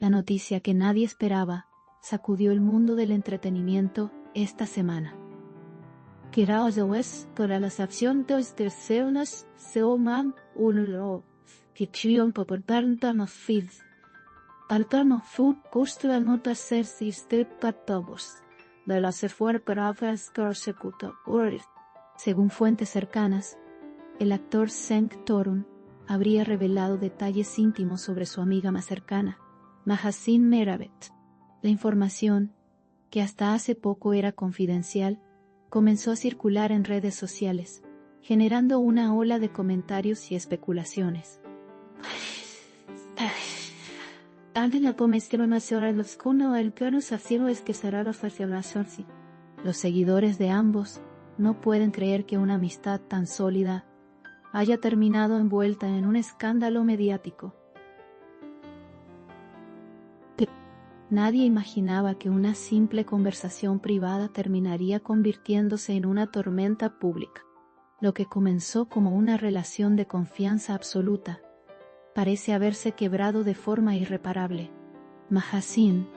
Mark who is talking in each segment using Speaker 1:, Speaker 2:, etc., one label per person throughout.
Speaker 1: La noticia que nadie esperaba sacudió el mundo del entretenimiento esta semana. Para las acciones de Seunas, Seuman, Uno, Kichion Popotarntano Fids. Altano Food Costra Nota Ser Sistep Patobos. De las Efuer Pravas Corsecuto Uris. Según fuentes cercanas, el actor Cenk Torun habría revelado detalles íntimos sobre su amiga más cercana, Mahasin Meravet. La información, que hasta hace poco era confidencial, comenzó a circular en redes sociales, generando una ola de comentarios y especulaciones. Los seguidores de ambos no pueden creer que una amistad tan sólida haya terminado envuelta en un escándalo mediático. Nadie imaginaba que una simple conversación privada terminaría convirtiéndose en una tormenta pública. Lo que comenzó como una relación de confianza absoluta parece haberse quebrado de forma irreparable. Mahasin,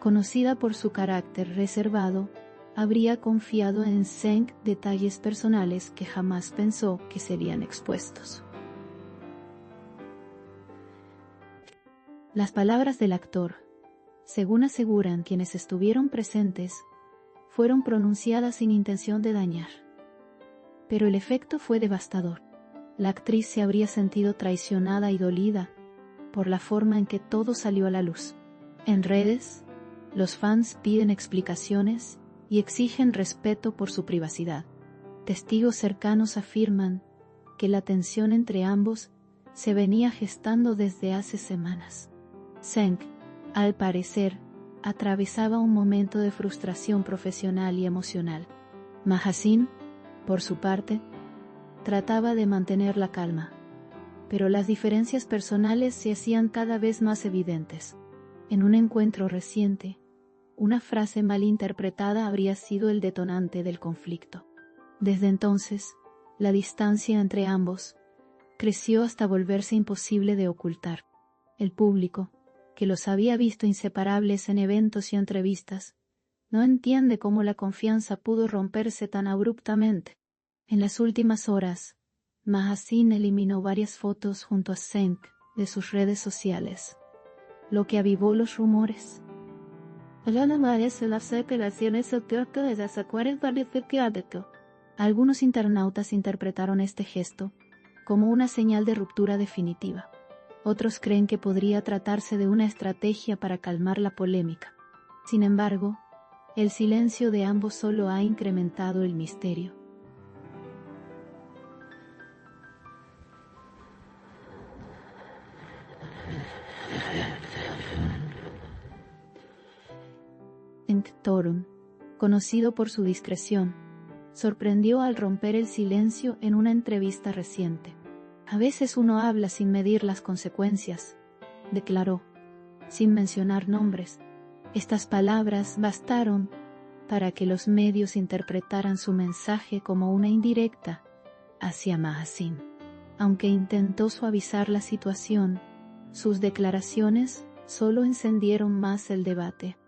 Speaker 1: conocida por su carácter reservado, habría confiado en Cenk detalles personales que jamás pensó que serían expuestos. Las palabras del actor, según aseguran quienes estuvieron presentes, fueron pronunciadas sin intención de dañar. Pero el efecto fue devastador. La actriz se habría sentido traicionada y dolida por la forma en que todo salió a la luz. En redes, los fans piden explicaciones y exigen respeto por su privacidad. Testigos cercanos afirman que la tensión entre ambos se venía gestando desde hace semanas. Cenk, al parecer, atravesaba un momento de frustración profesional y emocional. Mahasin, por su parte, trataba de mantener la calma, pero las diferencias personales se hacían cada vez más evidentes. En un encuentro reciente, una frase mal interpretada habría sido el detonante del conflicto. Desde entonces, la distancia entre ambos creció hasta volverse imposible de ocultar. El público, que los había visto inseparables en eventos y entrevistas, no entiende cómo la confianza pudo romperse tan abruptamente. En las últimas horas, Mahasin eliminó varias fotos junto a Cenk de sus redes sociales, lo que avivó los rumores. Algunos internautas interpretaron este gesto como una señal de ruptura definitiva. Otros creen que podría tratarse de una estrategia para calmar la polémica. Sin embargo, el silencio de ambos solo ha incrementado el misterio. Cenk Torun, conocido por su discreción, sorprendió al romper el silencio en una entrevista reciente. A veces uno habla sin medir las consecuencias, declaró, sin mencionar nombres. Estas palabras bastaron para que los medios interpretaran su mensaje como una indirecta hacia Mahasin. Aunque intentó suavizar la situación, sus declaraciones solo encendieron más el debate.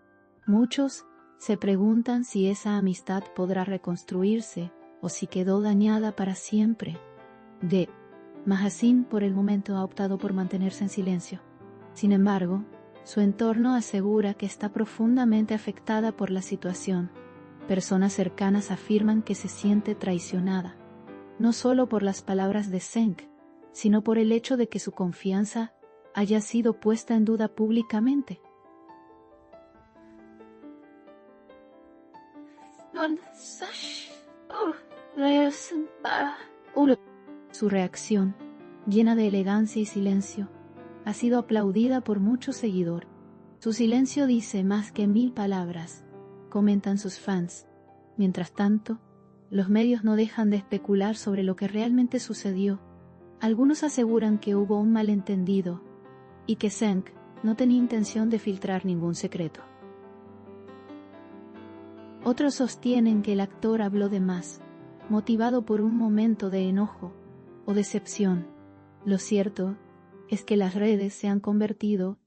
Speaker 1: Muchos se preguntan si esa amistad podrá reconstruirse o si quedó dañada para siempre. Mahasin por el momento ha optado por mantenerse en silencio. Sin embargo, su entorno asegura que está profundamente afectada por la situación. Personas cercanas afirman que se siente traicionada, no solo por las palabras de Cenk, sino por el hecho de que su confianza haya sido puesta en duda públicamente. Su reacción, llena de elegancia y silencio, ha sido aplaudida por muchos seguidores. Su silencio dice más que 1000 palabras, comentan sus fans. Mientras tanto, los medios no dejan de especular sobre lo que realmente sucedió. Algunos aseguran que hubo un malentendido y que Cenk no tenía intención de filtrar ningún secreto. Otros sostienen que el actor habló de más, motivado por un momento de enojo o decepción. Lo cierto es que las redes se han convertido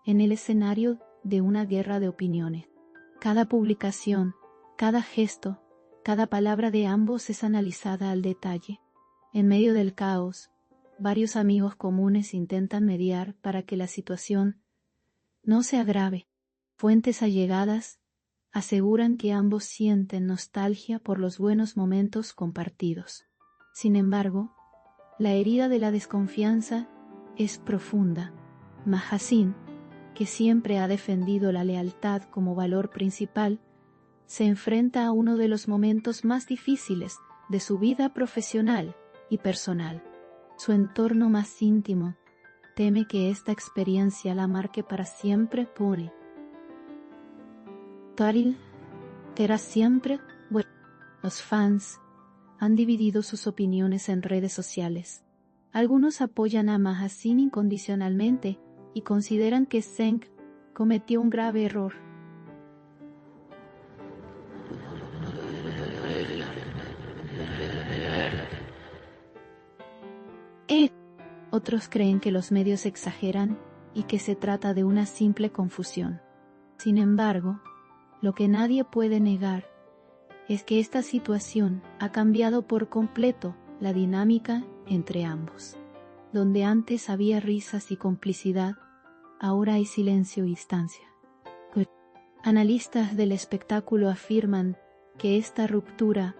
Speaker 1: en el escenario de una guerra de opiniones. Cada publicación, cada gesto, cada palabra de ambos es analizada al detalle. En medio del caos, varios amigos comunes intentan mediar para que la situación no se agrave. Fuentes allegadas aseguran que ambos sienten nostalgia por los buenos momentos compartidos. Sin embargo, la herida de la desconfianza es profunda. Mahasin, que siempre ha defendido la lealtad como valor principal, se enfrenta a uno de los momentos más difíciles de su vida profesional y personal. Su entorno más íntimo teme que esta experiencia la marque para siempre por Taril será siempre bueno. Los fans han dividido sus opiniones en redes sociales. Algunos apoyan a Mahasin incondicionalmente y consideran que Zeng cometió un grave error. Otros creen que los medios exageran y que se trata de una simple confusión. Sin embargo, lo que nadie puede negar es que esta situación ha cambiado por completo la dinámica entre ambos. Donde antes había risas y complicidad, ahora hay silencio y distancia. Analistas del espectáculo afirman que esta ruptura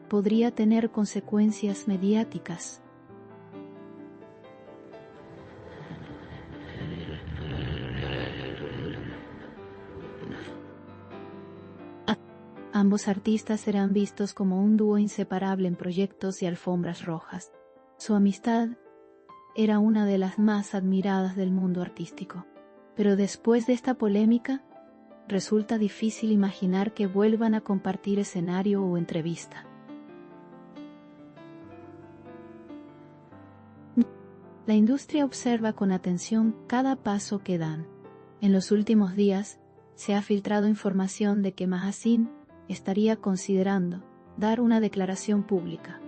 Speaker 1: podría tener consecuencias mediáticas. Ambos artistas serán vistos como un dúo inseparable en proyectos y alfombras rojas. Su amistad era una de las más admiradas del mundo artístico. Pero después de esta polémica, resulta difícil imaginar que vuelvan a compartir escenario o entrevista. La industria observa con atención cada paso que dan. En los últimos días, se ha filtrado información de que Mahasin estaría considerando dar una declaración pública.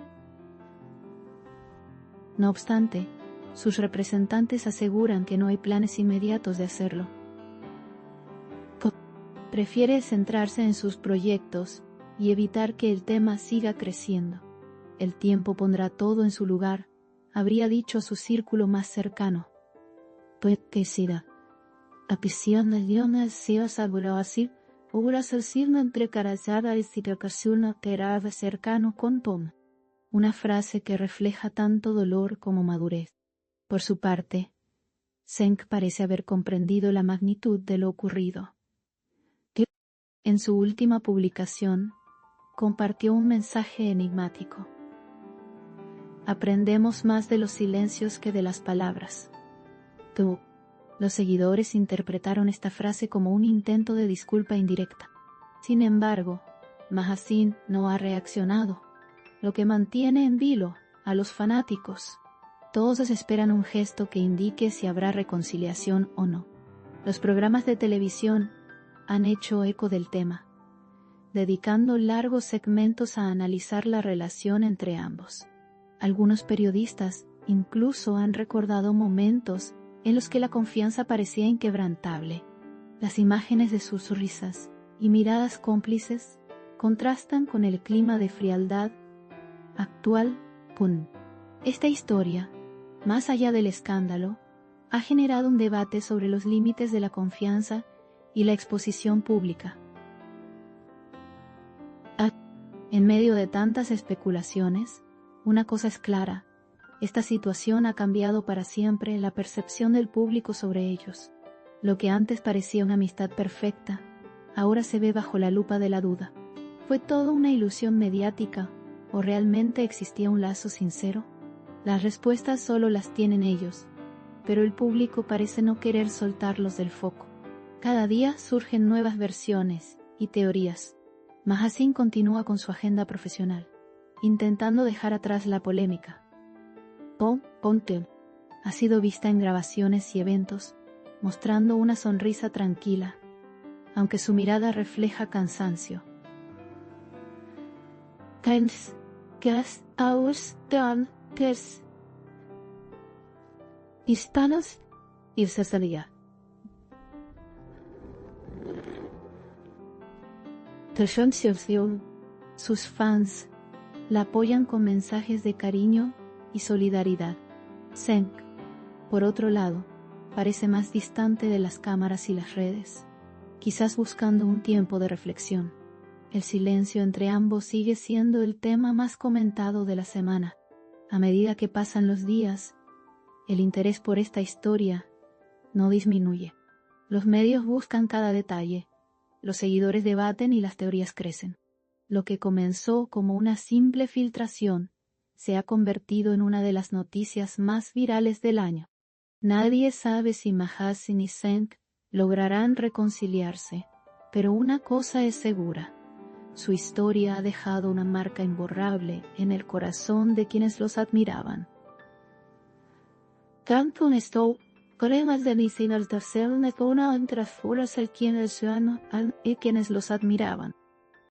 Speaker 1: No obstante, sus representantes aseguran que no hay planes inmediatos de hacerlo. Prefiere centrarse en sus proyectos y evitar que el tema siga creciendo. El tiempo pondrá todo en su lugar, habría dicho a su círculo más cercano. Pues que será. A piscina de Dios se aseguró así. Ahora se sirve entre carajada y situación terada cercano con Tom. Una frase que refleja tanto dolor como madurez. Por su parte, Zeng parece haber comprendido la magnitud de lo ocurrido. En su última publicación, compartió un mensaje enigmático. Aprendemos más de los silencios que de las palabras. Los seguidores interpretaron esta frase como un intento de disculpa indirecta. Sin embargo, Mahasin no ha reaccionado, lo que mantiene en vilo a los fanáticos. Todos esperan un gesto que indique si habrá reconciliación o no. Los programas de televisión han hecho eco del tema, dedicando largos segmentos a analizar la relación entre ambos. Algunos periodistas incluso han recordado momentos en los que la confianza parecía inquebrantable. Las imágenes de sus risas y miradas cómplices contrastan con el clima de frialdad actual. Esta historia, más allá del escándalo, ha generado un debate sobre los límites de la confianza y la exposición pública. En medio de tantas especulaciones, una cosa es clara: esta situación ha cambiado para siempre la percepción del público sobre ellos. Lo que antes parecía una amistad perfecta, ahora se ve bajo la lupa de la duda. ¿Fue todo una ilusión mediática o realmente existía un lazo sincero? Las respuestas solo las tienen ellos, pero el público parece no querer soltarlos del foco. Cada día surgen nuevas versiones y teorías. Mahasin continúa con su agenda profesional, intentando dejar atrás la polémica. Ponte ha sido vista en grabaciones y eventos, mostrando una sonrisa tranquila, aunque su mirada refleja cansancio. Hispanos y Cesaria. Sus fans la apoyan con mensajes de cariño y solidaridad. Zeng, por otro lado, parece más distante de las cámaras y las redes, quizás buscando un tiempo de reflexión. El silencio entre ambos sigue siendo el tema más comentado de la semana. A medida que pasan los días, el interés por esta historia no disminuye. Los medios buscan cada detalle, los seguidores debaten y las teorías crecen. Lo que comenzó como una simple filtración se ha convertido en una de las noticias más virales del año. Nadie sabe si Mahasin y Zeng lograrán reconciliarse, pero una cosa es segura: su historia ha dejado una marca imborrable en el corazón de quienes los admiraban. Tanto esto, cremas de medicina al tercer una entre fueras el quienes y quienes los admiraban.